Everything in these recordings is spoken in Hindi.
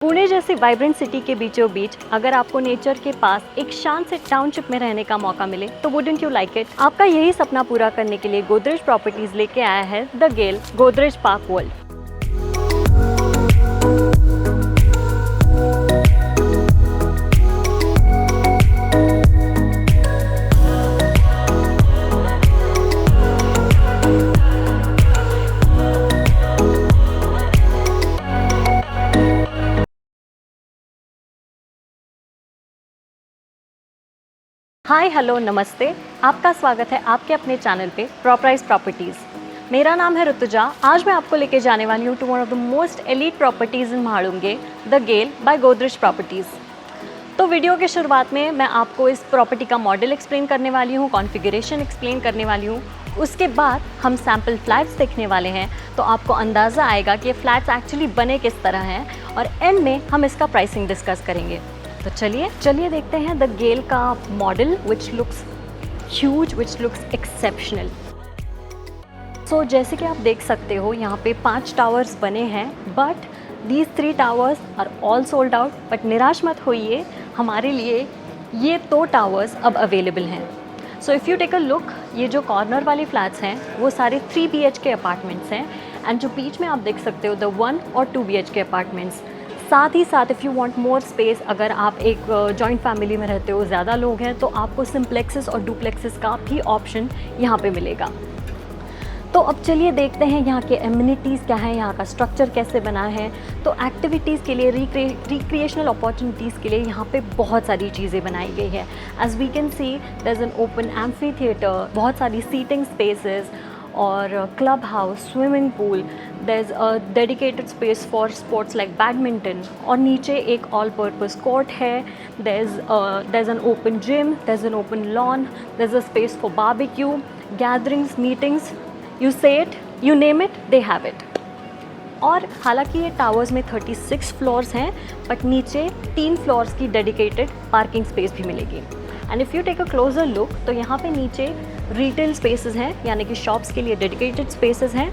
पुणे जैसी वाइब्रेंट सिटी के बीचों बीच अगर आपको नेचर के पास एक शांत से टाउनशिप में रहने का मौका मिले तो वुडंट यू लाइक इट। आपका यही सपना पूरा करने के लिए गोदरेज प्रॉपर्टीज लेके आया है the gale Godrej park world. Hi hello नमस्ते, आपका स्वागत है आपके अपने चैनल पे प्रॉपराइज प्रॉपर्टीज़। मेरा नाम है ऋतुजा। आज मैं आपको लेके जाने वाली हूँ to one of the most elite properties in Mhalunge, the gale by Godrej properties. तो वीडियो के शुरुआत में मैं आपको इस प्रॉपर्टी का मॉडल एक्सप्लेन करने वाली हूँ, कॉन्फ़िगरेशन एक्सप्लेन करने वाली हूँ। उसके बाद हम सैम्पल फ्लैट्स देखने वाले हैं तो आपको अंदाज़ा आएगा कि ये फ्लैट्स एक्चुअली बने किस तरह हैं और एंड में हम इसका प्राइसिंग डिस्कस करेंगे। तो चलिए देखते हैं द गेल का model which looks huge, which looks exceptional. So जैसे कि आप देख सकते हो यहाँ पे 5 टावर्स बने हैं, but these 3 towers are all sold out. But निराश मत होइए, हमारे लिए ये 2 टावर्स अब अवेलेबल हैं। So if you take a look, ये जो कॉर्नर वाले फ्लैट्स हैं वो सारे 3 BHK अपार्टमेंट्स हैं एंड जो बीच में आप देख सकते हो द 1 और 2 BHK अपार्टमेंट्स। साथ ही साथ if you want more space, अगर आप एक जॉइंट फैमिली में रहते हो, ज़्यादा लोग हैं, तो आपको सिम्प्लेक्सेस और डुप्लेक्सेस का भी ऑप्शन यहाँ पे मिलेगा। तो अब चलिए देखते हैं यहाँ के एमिनिटीज़ क्या है, यहाँ का स्ट्रक्चर कैसे बना है। तो एक्टिविटीज़ के लिए, रिक्रिएशनल अपॉर्चुनिटीज़ के लिए यहाँ पे बहुत सारी चीज़ें बनाई गई है। As we can see there is an open amphitheatre, बहुत सारी सीटिंग स्पेसेस और club house, swimming pool, there is a dedicated space for sports like badminton, और नीचे एक ऑल पर्पस कोर्ट है। There is an open gym, there is an open lawn, there is a space for barbecue, gatherings, meetings, you say it, you name it, they have it. और हालांकि ये टावर्स में 36 फ्लोर्स हैं, बट नीचे 3 फ्लोर्स की डेडिकेटेड पार्किंग स्पेस भी मिलेगी। And if you take a closer look तो यहाँ पे नीचे रिटेल स्पेसेस हैं, यानी कि शॉप्स के लिए डेडिकेटेड स्पेसेस हैं।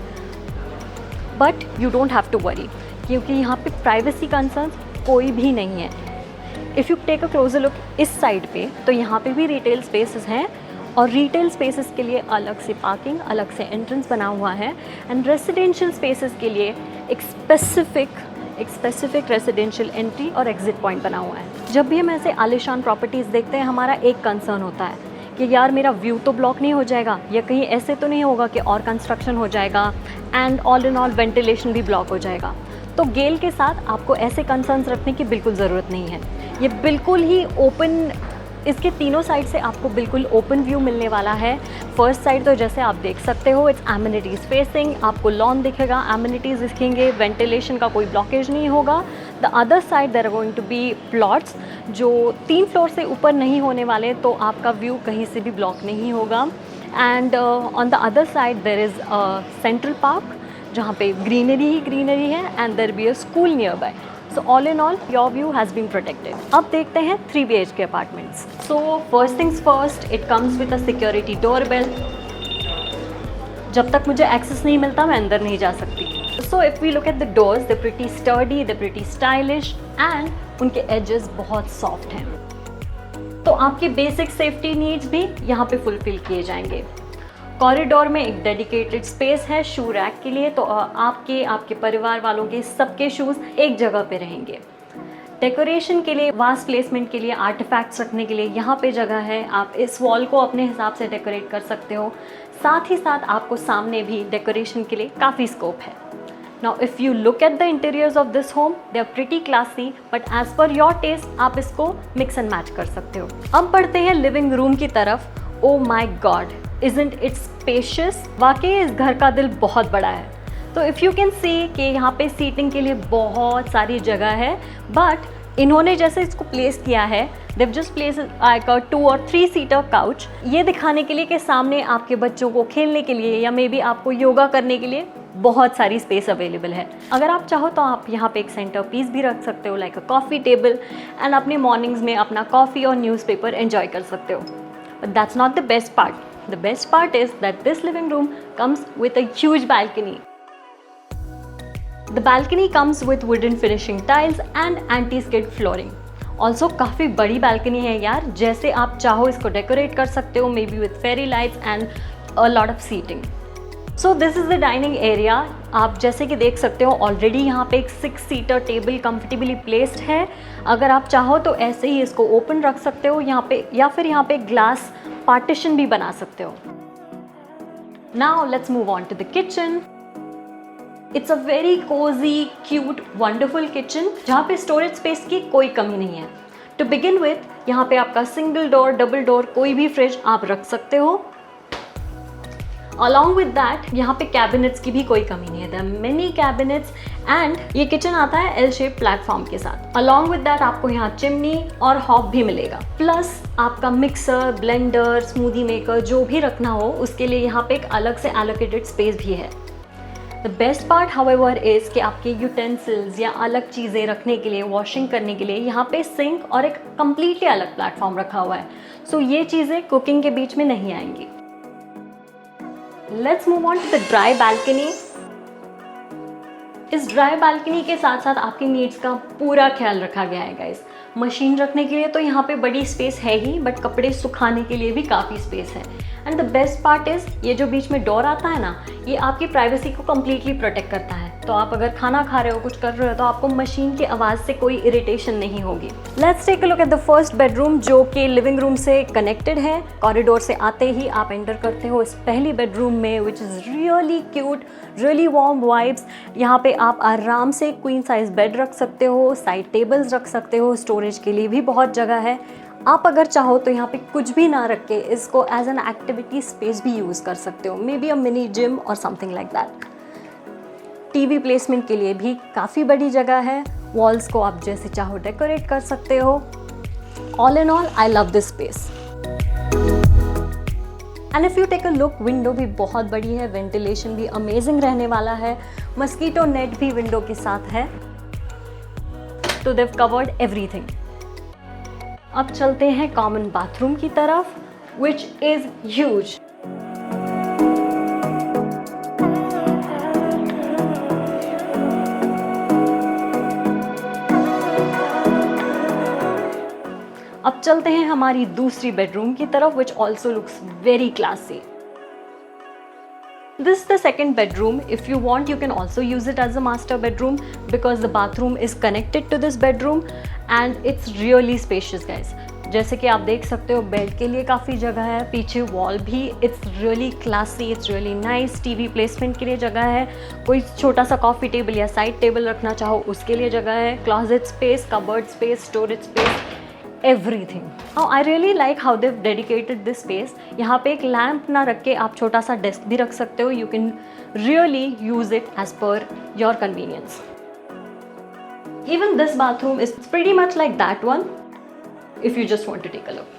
But you don't have to worry, क्योंकि यहाँ पे प्राइवेसी कंसर्न कोई भी नहीं है। If you take a closer look इस साइड पे तो यहाँ पे भी रिटेल स्पेसेस हैं और रिटेल स्पेसेस के लिए अलग से पार्किंग, अलग से एंट्रेंस बना हुआ है। एंड रेसिडेंशियल स्पेसेस के लिए एक स्पेसिफिक रेसिडेंशियल एंट्री और एग्जिट पॉइंट बना हुआ है। जब भी हम ऐसे आलिशान प्रॉपर्टीज़ देखते हैं, हमारा एक कंसर्न होता है कि यार मेरा व्यू तो ब्लॉक नहीं हो जाएगा, या कहीं ऐसे तो नहीं होगा कि और कंस्ट्रक्शन हो जाएगा and all in all ventilation भी ब्लॉक हो जाएगा। तो गेल के साथ आपको ऐसे कंसर्न्स रखने की बिल्कुल ज़रूरत नहीं है। ये बिल्कुल ही ओपन, इसके तीनों साइड से आपको बिल्कुल ओपन व्यू मिलने वाला है। फर्स्ट साइड तो जैसे आप देख सकते हो इट्स एमिनिटीज़ फेसिंग, आपको लॉन दिखेगा, एमिनिटीज़ दिखेंगे, वेंटिलेशन का कोई ब्लॉकेज नहीं होगा। The other side there are going to be plots जो 3 फ्लोर से ऊपर नहीं होने वाले, तो आपका व्यू कहीं से भी ब्लॉक नहीं होगा। And on the other side there is a central park जहाँ पे ग्रीनरी ही ग्रीनरी है and there be a school nearby. So all in all, your view has been protected. अब देखते हैं 3 BHK apartments. So first things first, it comes with a security doorbell. जब तक मुझे access नहीं मिलता मैं अंदर नहीं जा सकती। So if we look at the doors, they're pretty sturdy, they're pretty stylish, and उनके edges बहुत soft हैं। तो आपकी basic safety needs भी यहाँ पे fulfill किए जाएंगे। कॉरिडोर में एक डेडिकेटेड स्पेस है शू रैक के लिए, तो आपके परिवार वालों के सबके शूज़ एक जगह पे रहेंगे। डेकोरेशन के लिए, वास्ट प्लेसमेंट के लिए, आर्टिफैक्ट्स रखने के लिए यहाँ पे जगह है। आप इस वॉल को अपने हिसाब से डेकोरेट कर सकते हो। साथ ही साथ आपको सामने भी डेकोरेशन के लिए काफ़ी स्कोप है। Now if you look at the interiors of this home, they are pretty classy, but as per your taste आप इसको मिक्स एंड मैच कर सकते हो। अब बढ़ते हैं लिविंग रूम की तरफ। ओ माई गॉड, Isn't it spacious? वाकई इस घर का दिल बहुत बड़ा है। तो इफ़ यू कैन सी कि यहाँ पे सीटिंग के लिए बहुत सारी जगह है, बट इन्होंने जैसे इसको प्लेस किया है, they've just placed like a 2 और 3 सीटर काउच, ये दिखाने के लिए कि सामने आपके बच्चों को खेलने के लिए या मे बी आपको योगा करने के लिए बहुत सारी स्पेस अवेलेबल है। अगर आप चाहो तो आप यहाँ पे एक सेंटर पीस भी रख सकते हो, like a coffee table, and अपने मॉर्निंग्स में अपना कॉफ़ी और न्यूज़पेपर एंजॉय कर सकते हो। But that's not the best part. The best part is that this living room comes with a huge balcony. The balcony comes with wooden finishing tiles and anti-skid flooring. Also काफ़ी बड़ी balcony है यार, जैसे आप चाहो इसको डेकोरेट कर सकते हो, maybe with fairy lights and a lot of seating. So this is the dining area. आप जैसे कि देख सकते हो ऑलरेडी यहाँ पे एक 6 सीटर टेबल कंफर्टेबली प्लेस्ड है. अगर आप चाहो तो ऐसे ही इसको ओपन रख सकते हो यहाँ पे, या फिर यहाँ पे ग्लास पार्टीशन भी बना सकते हो. Now let's move on to the kitchen. It's a very cosy, cute, wonderful kitchen जहाँ पे स्टोरेज स्पेस की कोई कमी नहीं है. टू बिगिन विथ यहाँ पे आपका सिंगल डोर, डबल डोर कोई भी फ्रिज आप रख सकते हो. अलॉन्ग विद दैट यहाँ पे कैबिनेट्स की भी कोई कमी नहीं है. There are many cabinets and ये किचन आता है एल शेप प्लेटफॉर्म के साथ. अलॉन्ग विद दैट आपको यहाँ चिमनी और हॉब भी मिलेगा. प्लस आपका मिक्सर, ब्लेंडर, स्मूदी मेकर जो भी रखना हो उसके लिए यहाँ पे एक अलग से एलोकेटेड स्पेस भी है. The best part however is कि आपके यूटेंसिल्स या अलग चीज़ें रखने के लिए, वॉशिंग करने के लिए यहाँ पे सिंक और एक कम्प्लीटली अलग प्लेटफॉर्म रखा हुआ है. सो ये चीज़ें कुकिंग के बीच में नहीं आएंगी. Let's move on to the dry balcony. इस ड्राई बालकनी के साथ साथ आपकी नीड्स का पूरा ख्याल रखा गया है गाइस. मशीन रखने के लिए तो यहाँ पे बड़ी स्पेस है ही, बट कपड़े सुखाने के लिए भी काफ़ी स्पेस है. And the best part is ये जो बीच में डोर आता है ना, ये आपकी प्राइवेसी को कम्प्लीटली प्रोटेक्ट करता है. तो आप अगर खाना खा रहे हो, कुछ कर रहे हो, तो आपको मशीन की आवाज़ से कोई इरिटेशन नहीं होगी. Let's take a look at the first bedroom जो कि लिविंग रूम से कनेक्टेड है. कॉरिडोर से आते ही आप एंटर करते हो इस पहली बेडरूम में, which is really cute, really warm vibes. यहाँ पे आप आराम से क्वीन साइज बेड रख सकते हो, साइड टेबल्स रख सकते हो, स्टोरेज के लिए भी बहुत जगह है. आप अगर चाहो तो यहाँ पे कुछ भी ना रख के इसको एज एन एक्टिविटी स्पेस भी यूज़ कर सकते हो, maybe a mini gym और something like that. TV placement के लिए भी काफ़ी बड़ी जगह है. वॉल्स को आप जैसे चाहो डेकोरेट कर सकते हो. All in all I love this space. And if you take a look, window भी बहुत बड़ी है, वेंटिलेशन भी अमेजिंग रहने वाला है. मस्कीटो नेट भी विंडो के साथ है. तो देव कवर्ड एवरीथिंग. अब चलते हैं कॉमन बाथरूम की तरफ, विच इज़ ह्यूज. अब चलते हैं हमारी दूसरी बेडरूम की तरफ, which also looks very classy. This is the second bedroom. If you want, you can also use it as a master bedroom because the bathroom is connected to this bedroom and it's really spacious, guys. जैसे कि आप देख सकते हो बेड के लिए काफ़ी जगह है, पीछे वॉल भी, it's really classy, it's really nice. TV placement के लिए जगह है, कोई छोटा सा कॉफ़ी टेबल या साइड टेबल रखना चाहो उसके लिए जगह है. Closet space, cupboard space, storage space, everything. Now I really like how they've dedicated this space. यहाँ पे एक लैम्प ना रख के आप छोटा सा डेस्क भी रख सकते हो. You can really use it as per your convenience. Even this bathroom is pretty much like that one if you just want to take a look.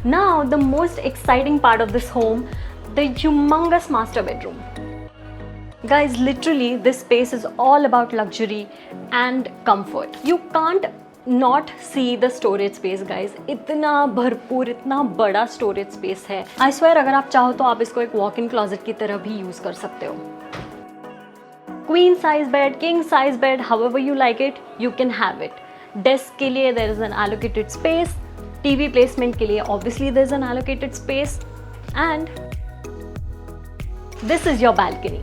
Now the most exciting part of this home, the humongous master bedroom. Guys, literally this space is all about luxury and comfort. You can't not see the storage space, guys. इतना भरपूर, इतना बड़ा storage space है. I swear अगर आप चाहो तो आप इसको एक walk-in closet की तरह भी use कर सकते हो. Queen size bed, king size bed, however you like it, you can have it. Desk के लिए there is an allocated space. TV placement के लिए obviously there is an allocated space and this is your balcony.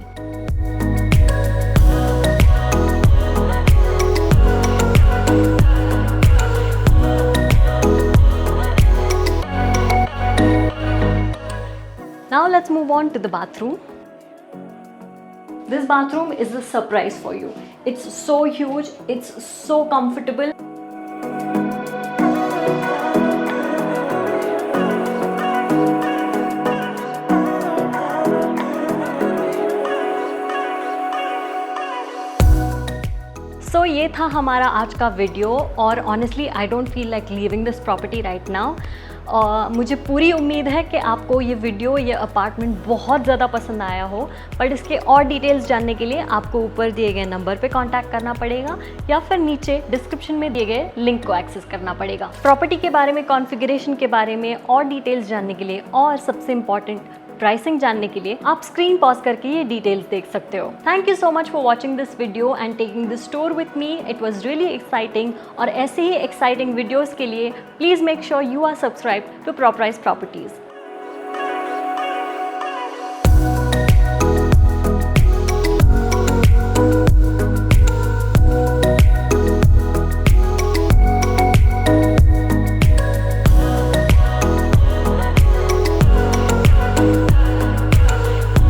Now let's move on to the bathroom. This bathroom is a surprise for you. It's so huge, it's so comfortable. सो ये था हमारा आज का वीडियो और honestly I don't feel like leaving this property right now. मुझे पूरी उम्मीद है कि आपको ये वीडियो, ये अपार्टमेंट बहुत ज़्यादा पसंद आया हो। बट इसके और डिटेल्स जानने के लिए आपको ऊपर दिए गए नंबर पे कांटेक्ट करना पड़ेगा या फिर नीचे डिस्क्रिप्शन में दिए गए लिंक को एक्सेस करना पड़ेगा। प्रॉपर्टी के बारे में, कॉन्फ़िगरेशन के बारे में और डिटेल्स जानने के लिए और सबसे इम्पॉर्टेंट प्राइसिंग जानने के लिए आप स्क्रीन पॉज करके ये डिटेल्स देख सकते हो। Thank you so much for watching this video and taking this tour with me. It was really exciting. और ऐसे ही एक्साइटिंग वीडियोज़ के लिए please make sure you are subscribe to Propraise properties.